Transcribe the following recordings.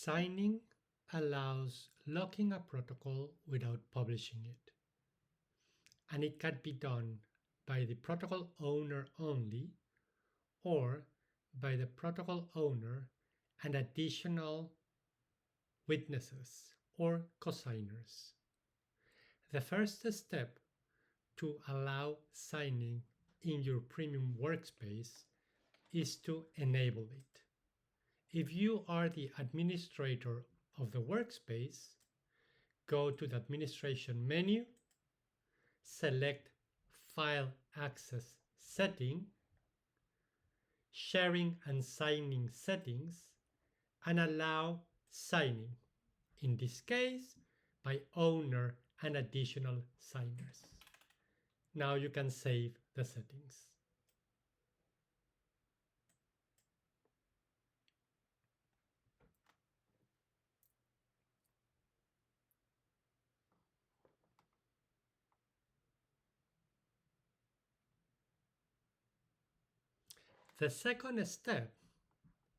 Signing allows locking a protocol without publishing it, and it can be done by the protocol owner only or by the protocol owner and additional witnesses or cosigners. The first step to allow signing in your premium workspace is to enable it. If you are the administrator of the workspace, go to the administration menu, select File Access Setting, Sharing and Signing Settings, and allow signing, in this case by owner and additional signers. Now you can save the settings. The second step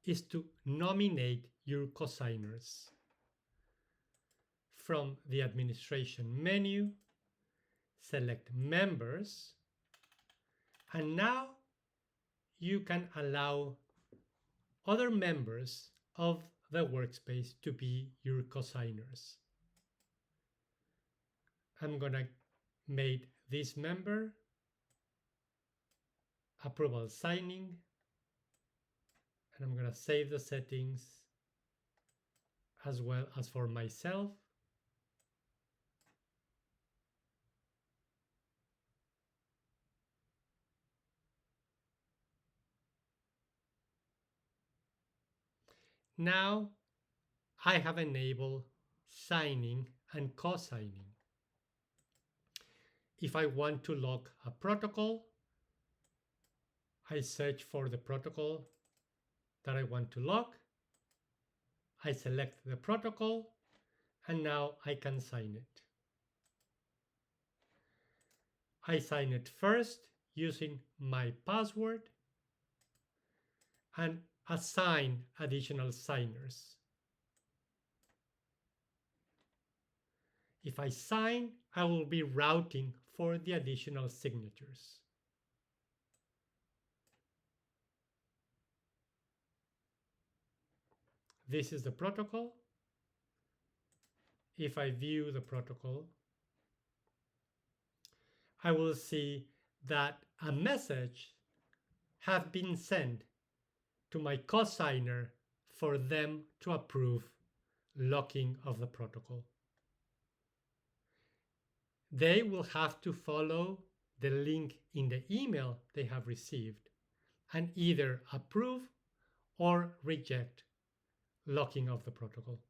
is to nominate your cosigners. From the administration menu, select Members, and now you can allow other members of the workspace to be your cosigners. I'm gonna make this member approval signing, and I'm gonna save the settings as well as for myself. Now I have enabled signing and co-signing. If I want to lock a protocol, I search for the protocol that I want to lock. I select the protocol, and now I can sign it. I sign it first using my password and assign additional signers. If I sign, I will be routing for the additional signatures. This is the protocol. If I view the protocol, I will see that a message has been sent to my cosigner for them to approve locking of the protocol. They will have to follow the link in the email they have received and either approve or reject locking of the protocol.